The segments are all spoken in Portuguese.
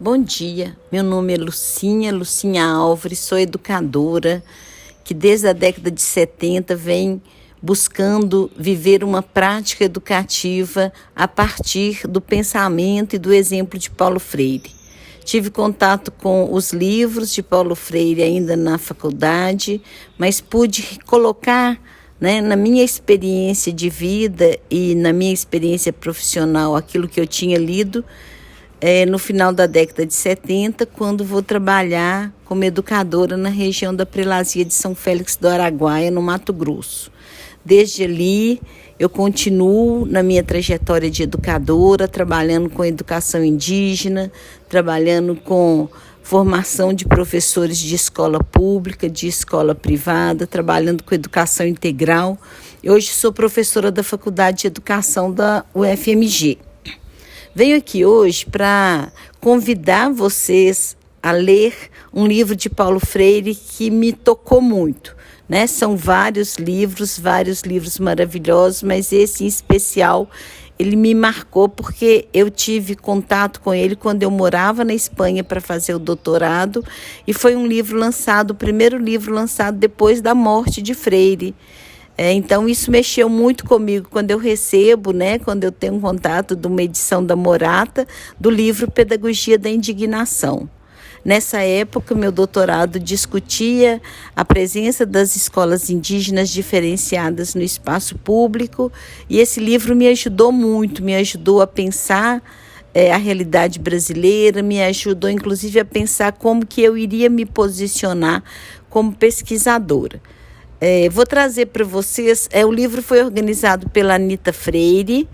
Bom dia, meu nome é Lucinha Álvares, sou educadora que desde a década de 70 vem buscando viver uma prática educativa a partir do pensamento e do exemplo de Paulo Freire. Tive contato com os livros de Paulo Freire ainda na faculdade, mas pude colocar, na minha experiência de vida e na minha experiência profissional aquilo que eu tinha lido no final da década de 70, quando vou trabalhar como educadora na região da Prelazia de São Félix do Araguaia, no Mato Grosso. Desde ali, eu continuo na minha trajetória de educadora, trabalhando com educação indígena, trabalhando com formação de professores de escola pública, de escola privada, trabalhando com educação integral. Hoje sou professora da Faculdade de Educação da UFMG. Venho aqui hoje para convidar vocês a ler um livro de Paulo Freire que me tocou muito. São vários livros maravilhosos, mas esse em especial, ele me marcou porque eu tive contato com ele quando eu morava na Espanha para fazer o doutorado, e foi um livro lançado, o primeiro livro lançado depois da morte de Freire. Então, isso mexeu muito comigo quando eu recebo, quando eu tenho um contato de uma edição da Morata, do livro Pedagogia da Indignação. Nessa época, meu doutorado discutia a presença das escolas indígenas diferenciadas no espaço público, e esse livro me ajudou muito, me ajudou a pensar a realidade brasileira, me ajudou inclusive a pensar como que eu iria me posicionar como pesquisadora. Vou trazer para vocês, o livro foi organizado pela Anita Freire,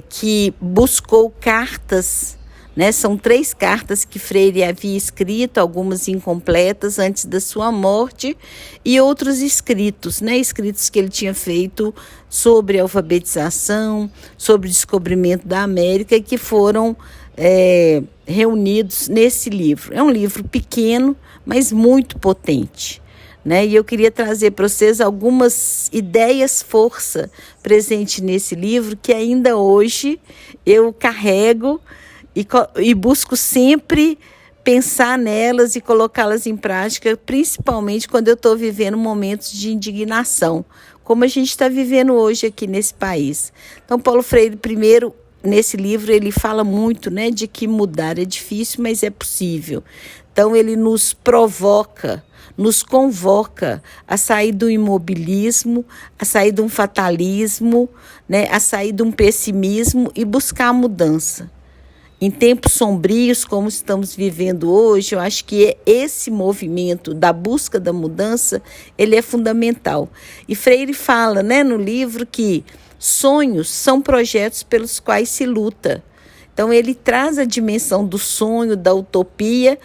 que buscou cartas, são 3 cartas que Freire havia escrito, algumas incompletas antes da sua morte, e outros escritos, escritos que ele tinha feito sobre alfabetização, sobre o descobrimento da América, e que foram reunidos nesse livro. É um livro pequeno, mas muito potente. E eu queria trazer para vocês algumas ideias força presentes nesse livro que ainda hoje eu carrego e busco sempre pensar nelas e colocá-las em prática, principalmente quando eu estou vivendo momentos de indignação, como a gente está vivendo hoje aqui nesse país. Então, Paulo Freire, primeiro, nesse livro, ele fala muito de que mudar é difícil, mas é possível. Então, ele nos provoca, nos convoca a sair do imobilismo, a sair de um fatalismo, a sair de um pessimismo e buscar a mudança. Em tempos sombrios, como estamos vivendo hoje, eu acho que esse movimento da busca da mudança, ele é fundamental. E Freire fala, no livro, que sonhos são projetos pelos quais se luta. Então, ele traz a dimensão do sonho, da utopia,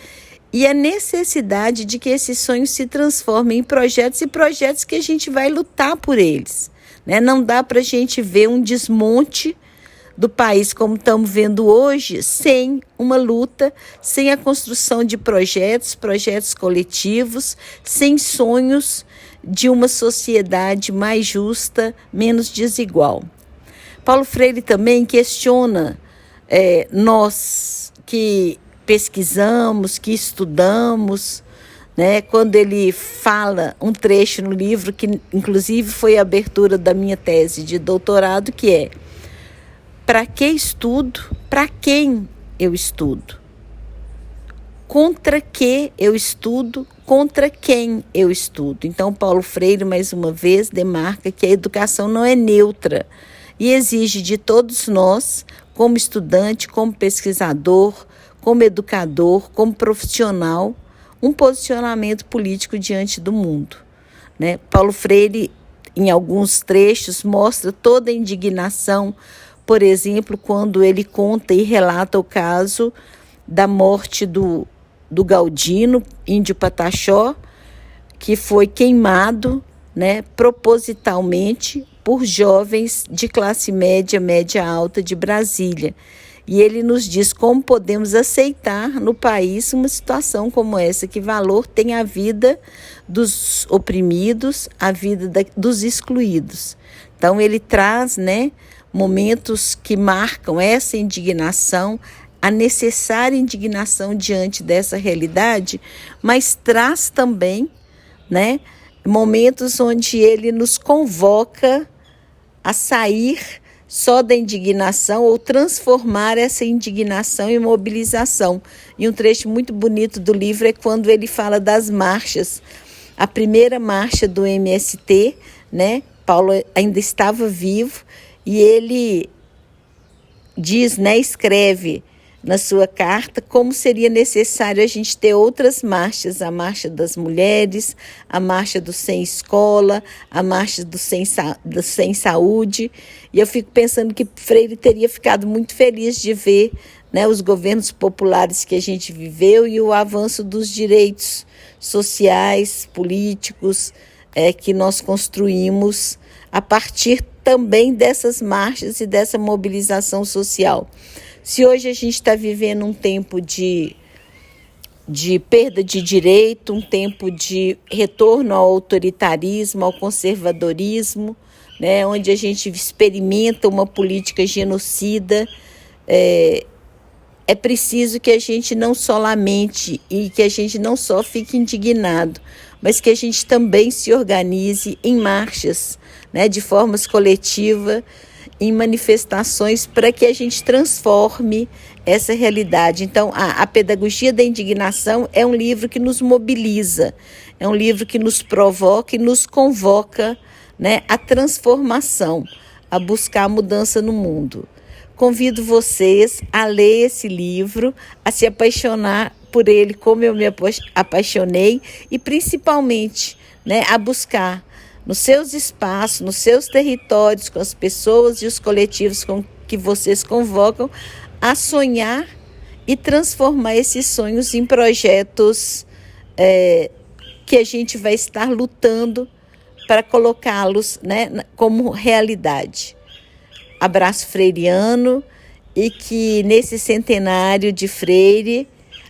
e a necessidade de que esses sonhos se transformem em projetos, e projetos que a gente vai lutar por eles. Não dá para a gente ver um desmonte do país como estamos vendo hoje, sem uma luta, sem a construção de projetos coletivos, sem sonhos de uma sociedade mais justa, menos desigual. Paulo Freire também questiona nós que pesquisamos, que estudamos, quando ele fala um trecho no livro que inclusive foi a abertura da minha tese de doutorado, que é: para que estudo? Para quem eu estudo? Contra que eu estudo? Contra quem eu estudo? Então, Paulo Freire, mais uma vez, demarca que a educação não é neutra e exige de todos nós, como estudante, como pesquisador, como educador, como profissional, um posicionamento político diante do mundo. Paulo Freire, em alguns trechos, mostra toda a indignação. Por exemplo, quando ele conta e relata o caso da morte do Galdino, índio Pataxó, que foi queimado propositalmente por jovens de classe média, média alta de Brasília. E ele nos diz como podemos aceitar no país uma situação como essa, que valor tem a vida dos oprimidos, a vida dos excluídos. Então, ele traz, momentos que marcam essa indignação, a necessária indignação diante dessa realidade, mas traz também, né, momentos onde ele nos convoca a sair só da indignação ou transformar essa indignação em mobilização. E um trecho muito bonito do livro é quando ele fala das marchas. A primeira marcha do MST, né? Paulo ainda estava vivo e ele diz, né, escreve na sua carta como seria necessário a gente ter outras marchas, a marcha das mulheres, a marcha do sem escola, a marcha do sem saúde. E eu fico pensando que Freire teria ficado muito feliz de ver, né, os governos populares que a gente viveu e o avanço dos direitos sociais, políticos, que nós construímos a partir também dessas marchas e dessa mobilização social. Se hoje a gente está vivendo um tempo de perda de direito, um tempo de retorno ao autoritarismo, ao conservadorismo, né, onde a gente experimenta uma política genocida, é preciso que a gente não só lamente e que a gente não só fique indignado, mas que a gente também se organize em marchas, né, de formas coletivas, em manifestações para que a gente transforme essa realidade. Então, a Pedagogia da Indignação é um livro que nos mobiliza, é um livro que nos provoca e nos convoca, né, à transformação, a buscar a mudança no mundo. Convido vocês a ler esse livro, a se apaixonar por ele como eu me apaixonei e principalmente, né, a buscar nos seus espaços, nos seus territórios, com as pessoas e os coletivos com que vocês convocam, a sonhar e transformar esses sonhos em projetos que a gente vai estar lutando para colocá-los, né, como realidade. Abraço freiriano e que nesse centenário de Freire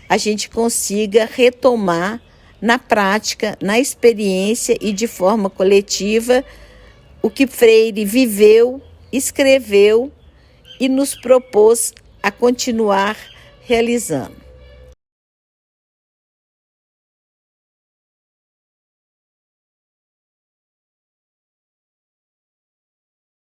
a gente consiga retomar na prática, na experiência e de forma coletiva o que Freire viveu, escreveu e nos propôs a continuar realizando.